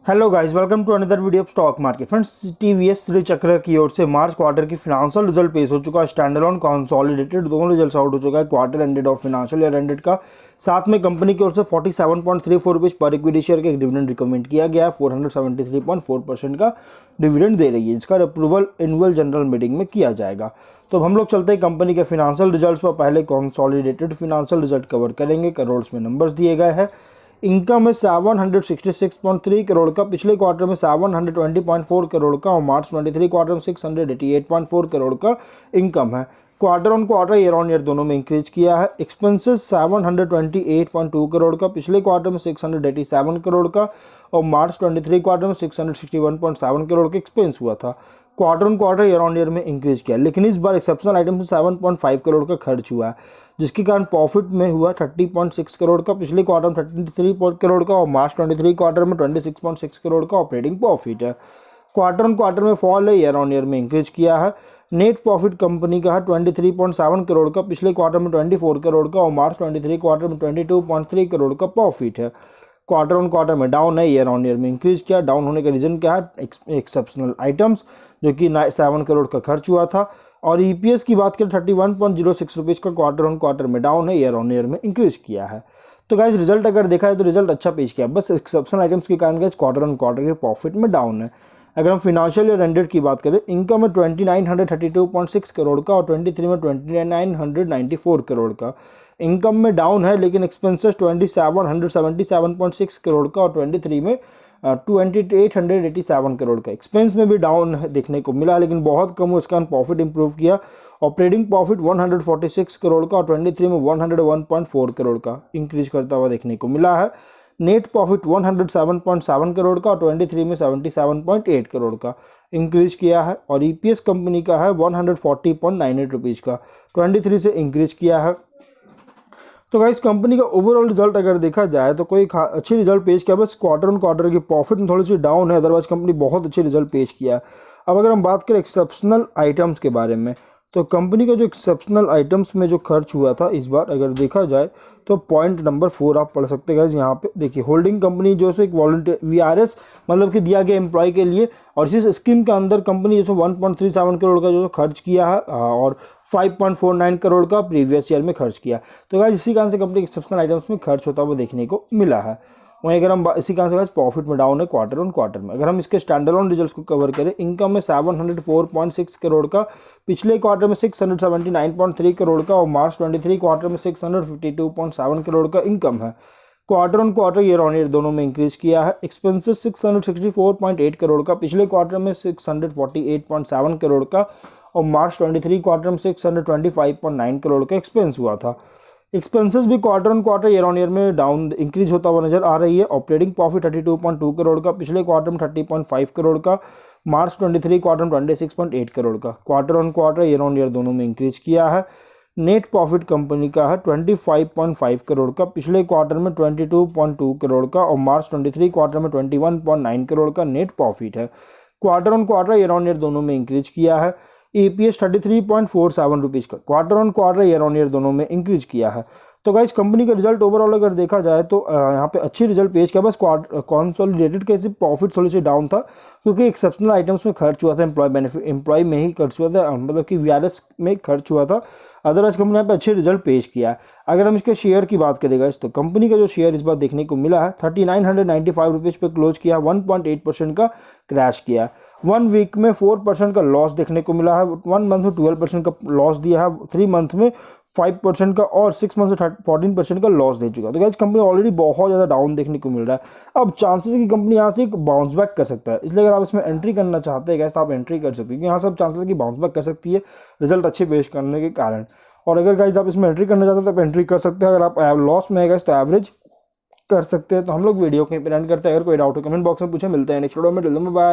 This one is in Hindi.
Hello guys, welcome to another video of stock market. Friends, TVS Shri Chakra की ओर से मार्च क्वार्टर की फिनेंशियल रिजल्ट पेश हो चुका है। स्टैंडर्ड ऑन कंसोलिडेटेड दोनों रिजल्ट्स आउट हो चुका है, क्वार्टर एंडेड और फिनेंशियल ईयर एंडेड का। साथ में कंपनी की ओर से 47.34 रुपीज पर इक्विटी शेयर का एक डिविडेंड रिकमेंड किया गया है। 473.4% का डिविडेंड दे रही है, जिसका अप्रूवल एनुअल जनरल मीटिंग में किया जाएगा। तो अब हम लोग चलते हैं कंपनी के फिनेंशियल रिजल्ट्स पर। पहले कंसोलिडेटेड फिनेंशियल रिजल्ट कवर करेंगे। करोड़्स में नंबर्स दिए गए हैं। इनकम है 766.3 करोड़ का, पिछले क्वार्टर में 720.4 करोड़ का और मार्च 23 क्वार्टर में 688.4 करोड़ का इनकम है। Quarter on quarter, year on year दोनों में इंक्रीज किया है। एक्सपेंसेस 728.2 करोड़ का, पिछले क्वार्टर में 687 करोड़ का और मार्च 23 क्वार्टर में 661.7 करोड़ का एक्सपेंस हुआ था। Quarter on quarter, year on year में इंक्रीज किया, लेकिन इस बार एक्सेप्शनल आइटम से 7.5 करोड़ का खर्च हुआ है, जिसके कारण प्रॉफिट में हुआ 30.6 करोड़ का, पिछले क्वार्टर में 33 करोड़ का और मार्च 23 क्वार्टर में 26.6 करोड़ का ऑपरेटिंग प्रॉफिट है। क्वार्टर ऑन क्वार्टर में फॉल है, ईयर ऑन ईयर में इंक्रीज किया है। नेट प्रॉफिट कंपनी का है 23.7 करोड़ का, पिछले क्वार्टर में 24 करोड़ का और मार्च 23 क्वार्टर में 22.3 करोड़ का प्रॉफिट है। क्वार्टर ऑन क्वार्टर में डाउन है, ईयर ऑन ईयर में इंक्रीज किया। डाउन होने का रीजन क्या है? एक्सेप्शनल आइटम्स, जो कि 7 करोड़ का खर्च हुआ था। और ईपीएस की बात करें 31.06 रुपीज का, क्वार्टर ऑन क्वार्टर में डाउन है, ईयर ऑन ईयर में इंक्रीज किया है। तो गाइज रिजल्ट अगर देखा है तो रिजल्ट अच्छा पेश किया, बस एक्सेप्शनल आइटम्स के कारण गाइज क्वार्टर ऑन क्वार्टर के प्रॉफिट में डाउन है। अगर हम फिनेंशियल ईयर एंडेड की बात करें, इनकम में 2932.6 करोड़ का और 23 में 2994 करोड़ का। इनकम में डाउन है, लेकिन एक्सपेंसेस 2777.6 करोड़ का और 23 में 2887 करोड़ का। एक्सपेंस में भी डाउन देखने को मिला, लेकिन बहुत कम, उसका प्रॉफिट इंप्रूव किया। ऑपरेटिंग प्रॉफिट 146 करोड़ का और 23 में 101.4 करोड़ का इंक्रीज करता हुआ देखने को मिला है। नेट प्रॉफिट 107.7 करोड़ का और 23 में 77.8 करोड़ का इंक्रीज किया है। और ईपीएस कंपनी का है 140.98 रुपीज़ का, 23 से इंक्रीज किया है। तो गाइस कंपनी का ओवरऑल रिजल्ट अगर देखा जाए तो कोई अच्छी रिजल्ट पेश किया, बस क्वार्टर ऑन क्वार्टर की प्रॉफिट में थोड़ी सी डाउन है, अदरवाइज कंपनी बहुत अच्छी रिजल्ट पेश किया है। अब अगर हम बात करें एक्सेप्शनल आइटम्स के बारे में, तो कंपनी का जो एक्सेप्शनल आइटम्स में जो खर्च हुआ था इस बार अगर देखा जाए तो पॉइंट नंबर 4 आप पढ़ सकते हैं। यहाँ पे देखिए, होल्डिंग कंपनी जो है एक वॉलंटियर वीआरएस मतलब कि दिया गया एम्प्लॉय के लिए, और इस स्कीम के अंदर कंपनी जैसे 1.37 करोड़ का जो खर्च किया है और 5.49 करोड़ का प्रीवियस ईयर में खर्च किया। तो गाइस इसी कारण से कंपनी एक्सेप्शनल आइटम्स में खर्च होता हुआ देखने को मिला है। वहीं अगर हम इसी कारण से गाइस प्रॉफिट में डाउन है क्वार्टर ऑन क्वार्टर में। अगर हम इसके स्टैंडर्ड ऑन रिजल्ट्स को कवर करें, इनकम में 704.6 करोड़ का, पिछले क्वार्टर में 679.3 करोड़ का और मार्च 23 क्वार्टर में 652.7 करोड़ का इनकम है। Quarter on quarter, year on year दोनों में इंक्रीज किया है। एक्सपेंसेस 664.8 करोड़ का, पिछले क्वार्टर में 648.7 करोड़ का और मार्च 23 क्वार्टर में 625.9 करोड़ का एक्सपेंस हुआ था। एक्सपेंसेस भी quarter on quarter, year on year में डाउन इंक्रीज होता हुआ नजर आ रही है। ऑपरेटिंग प्रॉफिट 32.2 करोड़ का, पिछले क्वार्टर में 30.5 करोड़ का, मार्च 23 क्वार्टर में 26.8 करोड़ का। Quarter on quarter, year on year दोनों में इंक्रीज किया है। नेट प्रॉफिट कंपनी का है 25.5 करोड़ का, पिछले क्वार्टर में 22.2 करोड़ का और मार्च 23 क्वार्टर में 21.9 करोड़ का नेट प्रॉफिट है। Quarter on quarter, year on year दोनों में इंक्रीज किया है। ईपीएस 33.47 रुपीज़ का, quarter on quarter, year on year दोनों में इंक्रीज किया है। तो गाइस कंपनी का रिजल्ट ओवरऑल अगर देखा जाए तो यहाँ पे अच्छी रिजल्ट पेश किया, बस कॉन्सोलिडेटेड कैसे प्रॉफिट थोड़ी सी डाउन था, क्योंकि एक्सेप्शनल आइटम्स में खर्च हुआ था, एम्प्लॉय में ही खर्च हुआ था, मतलब कि वीआरएस में खर्च हुआ था। अदरवाइज कंपनी यहाँ पे अच्छे रिजल्ट पेश किया है। अगर हम इसके शेयर की बात करें गाइस, तो कंपनी का जो शेयर इस बार देखने को मिला है 3995 रुपीज़ पे क्लोज किया, 1.8% का क्रैश किया। 1 वीक में 4% का लॉस देखने को मिला है, 1 मंथ में 12% का लॉस दिया है, 3 मंथ में 5% का और 6 मंथ से 14% का लॉस दे चुका है। तो गाइस कंपनी ऑलरेडी बहुत ज़्यादा डाउन देखने को मिल रहा है। अब चांसेस है कि कंपनी यहाँ से एक बाउंस बैक कर सकता है, इसलिए अगर आप इसमें एंट्री करना चाहते हैं गाइस तो आप एंट्री कर सकते हैं, क्योंकि यहाँ सब चांसेस है कि बाउंस बैक कर सकती है रिजल्ट अच्छे पेश करने के कारण। और अगर गाइस आप इसमें एंट्री करना चाहते हैं तो आप एंट्री कर सकते हैं। अगर आप लॉस में है गाइस तो एवरेज कर सकते हैं। तो हम लोग वीडियो कहीं पर एंड करते हैं। अगर कोई डाउट हो कमेंट बॉक्स में पूछे। मिलते हैं नेक्स्ट वीडियो में। बाय।